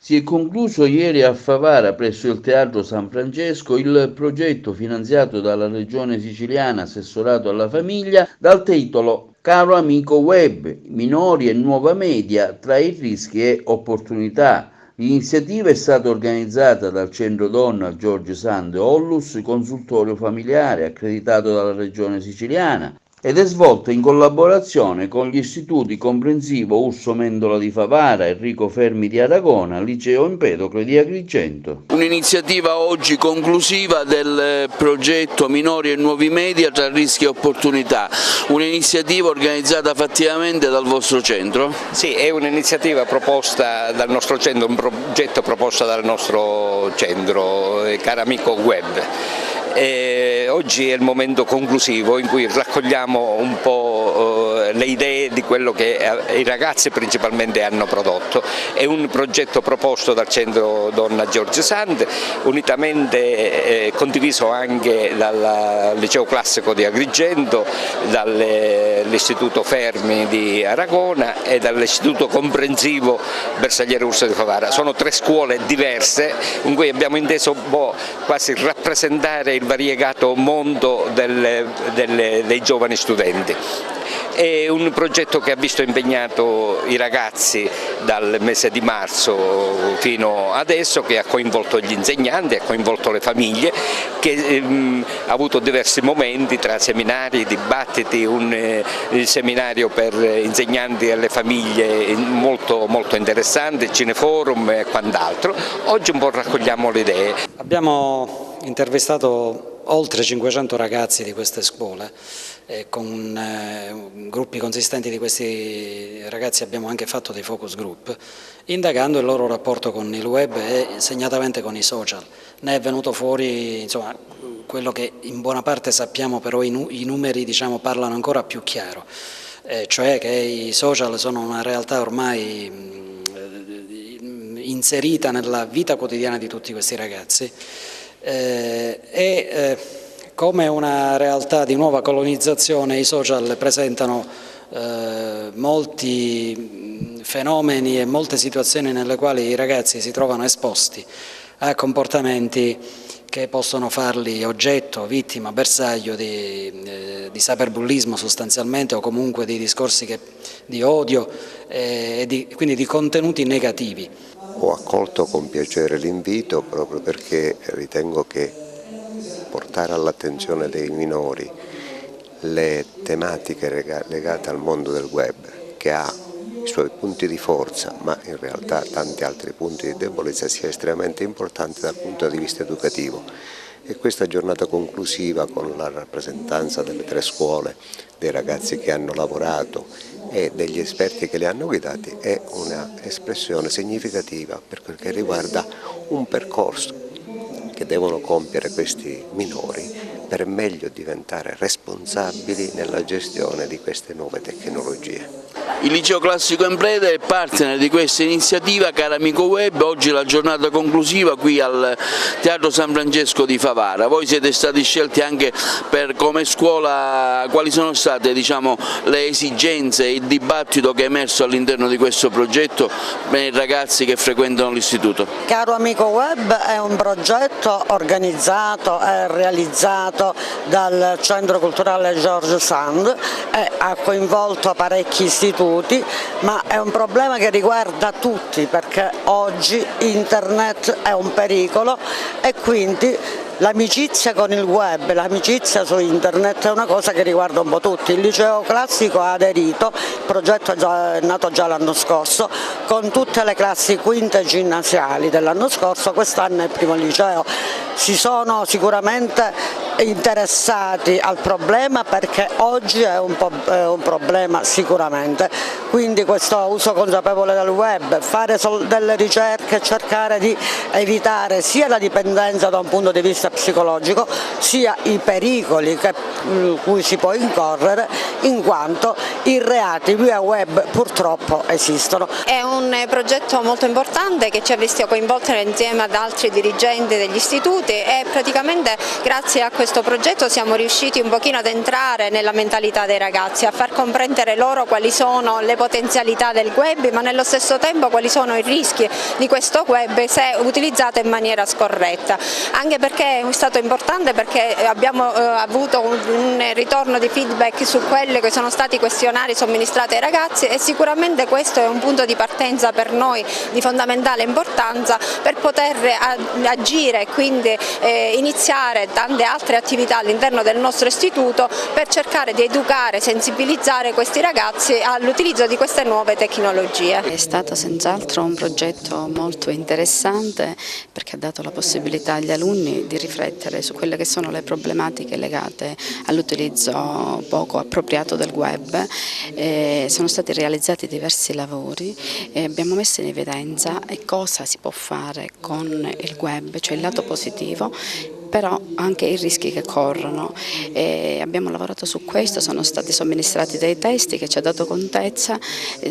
Si è concluso ieri a Favara, presso il Teatro San Francesco, il progetto finanziato dalla Regione Siciliana, assessorato alla famiglia, dal titolo Caro amico web, minori e nuova media tra i rischi e opportunità. L'iniziativa è stata organizzata dal Centro Donna George Sand Ollus, consultorio familiare accreditato dalla Regione Siciliana, ed è svolta in collaborazione con gli istituti Comprensivo Urso Mendola di Favara, Enrico Fermi di Aragona, Liceo Empedocle di Agrigento. Un'iniziativa oggi conclusiva del progetto Minori e Nuovi Media tra rischi e opportunità, un'iniziativa organizzata fattivamente dal vostro centro? Sì, è un'iniziativa proposta dal nostro centro, un progetto proposto dal nostro centro, Caro Amico Web. Oggi è il momento conclusivo in cui raccogliamo un po' le idee di quello che i ragazzi principalmente hanno prodotto. È un progetto proposto dal Centro Donna George Sand, unitamente condiviso anche dal Liceo Classico di Agrigento, dall'Istituto Fermi di Aragona e dall'Istituto Comprensivo Bersagliere Urso di Favara. Sono tre scuole diverse in cui abbiamo inteso quasi rappresentare il variegato mondo dei giovani studenti. È un progetto che ha visto impegnato i ragazzi dal mese di marzo fino adesso, che ha coinvolto gli insegnanti, ha coinvolto le famiglie, che ha avuto diversi momenti tra seminari, dibattiti, il seminario per insegnanti e le famiglie molto interessante, cineforum e quant'altro. Oggi un po' raccogliamo le idee. Abbiamo intervistato oltre 500 ragazzi di queste scuole e con gruppi consistenti di questi ragazzi abbiamo anche fatto dei focus group, indagando il loro rapporto con il web e segnatamente con i social. Ne è venuto fuori insomma, quello che in buona parte sappiamo, però i numeri parlano ancora più chiaro, cioè che i social sono una realtà ormai inserita nella vita quotidiana di tutti questi ragazzi. Come una realtà di nuova colonizzazione i social presentano molti fenomeni e molte situazioni nelle quali i ragazzi si trovano esposti a comportamenti che possono farli oggetto, vittima, bersaglio di cyberbullismo sostanzialmente, o comunque di discorsi di odio e quindi di contenuti negativi. Ho accolto con piacere l'invito proprio perché ritengo che portare all'attenzione dei minori le tematiche legate al mondo del web, che ha i suoi punti di forza ma in realtà tanti altri punti di debolezza, sia estremamente importante dal punto di vista educativo. E questa giornata conclusiva, con la rappresentanza delle tre scuole, dei ragazzi che hanno lavorato e degli esperti che li hanno guidati, è un'espressione significativa per quel che riguarda un percorso che devono compiere questi minori per meglio diventare responsabili nella gestione di queste nuove tecnologie. Il Liceo Classico Emprede è partner di questa iniziativa Caro Amico Web. Oggi è la giornata conclusiva qui al Teatro San Francesco di Favara. Voi siete stati scelti anche come scuola. Quali sono state le esigenze e il dibattito che è emerso all'interno di questo progetto per i ragazzi che frequentano l'istituto? Caro Amico Web è un progetto organizzato e realizzato dal Centro Culturale George Sand e ha coinvolto parecchi istituti, ma è un problema che riguarda tutti, perché oggi internet è un pericolo e quindi l'amicizia con il web, l'amicizia su internet è una cosa che riguarda un po' tutti. Il liceo classico ha aderito, il progetto è nato già l'anno scorso, con tutte le classi quinte ginnasiali dell'anno scorso, quest'anno è il primo liceo. Si sono sicuramente interessati al problema perché oggi è un problema sicuramente, quindi questo uso consapevole del web, fare delle ricerche, cercare di evitare sia la dipendenza da un punto di vista psicologico sia i pericoli cui si può incorrere in quanto i reati via web purtroppo esistono. È un progetto molto importante che ci ha visto coinvolti insieme ad altri dirigenti degli istituti e praticamente grazie a questo progetto siamo riusciti un pochino ad entrare nella mentalità dei ragazzi, a far comprendere loro quali sono le potenzialità del web, ma nello stesso tempo quali sono i rischi di questo web se utilizzato in maniera scorretta. Anche perché è stato importante perché abbiamo avuto un ritorno di feedback su quelli che sono stati i questionari somministrati ai ragazzi e sicuramente questo è un punto di partenza per noi di fondamentale importanza per poter agire e quindi iniziare tante altre attività all'interno del nostro istituto per cercare di educare, sensibilizzare questi ragazzi all'utilizzo di queste nuove tecnologie. È stato senz'altro un progetto molto interessante perché ha dato la possibilità agli alunni di riflettere su quelle che sono le problematiche legate all'utilizzo poco appropriato del web. Sono stati realizzati diversi lavori e abbiamo messo in evidenza cosa si può fare con il web, cioè il lato positivo, però anche i rischi che corrono. Abbiamo lavorato su questo, sono stati somministrati dei testi che ci ha dato contezza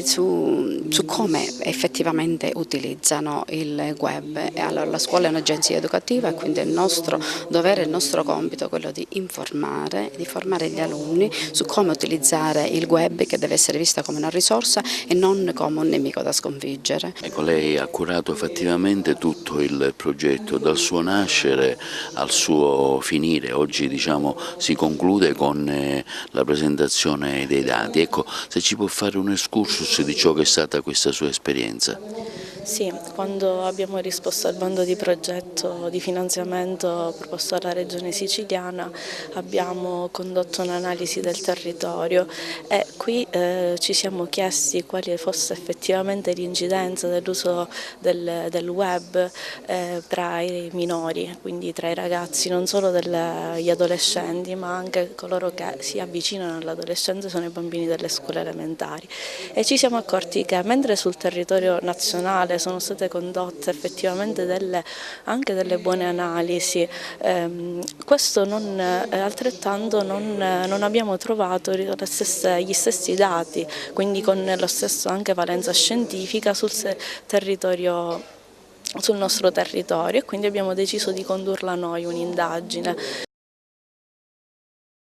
su come effettivamente utilizzano il web. Allora, la scuola è un'agenzia educativa e quindi è il nostro dovere, il nostro compito quello di informare, di formare gli alunni su come utilizzare il web, che deve essere vista come una risorsa e non come un nemico da sconfiggere. Ecco, lei ha curato fattivamente tutto il progetto, dal suo nascere al suo finire. Oggi si conclude con la presentazione dei dati. Ecco, se ci può fare un excursus di ciò che è stata questa sua esperienza. Sì, quando abbiamo risposto al bando di progetto di finanziamento proposto dalla Regione Siciliana abbiamo condotto un'analisi del territorio e qui ci siamo chiesti quale fosse effettivamente l'incidenza dell'uso del web tra i minori, quindi tra i ragazzi, non solo degli adolescenti ma anche coloro che si avvicinano all'adolescenza, sono i bambini delle scuole elementari. E ci siamo accorti che mentre sul territorio nazionale sono state condotte effettivamente anche delle buone analisi, questo altrettanto non abbiamo trovato gli stessi dati, quindi con lo stesso anche valenza scientifica sul nostro territorio, e quindi abbiamo deciso di condurla noi un'indagine.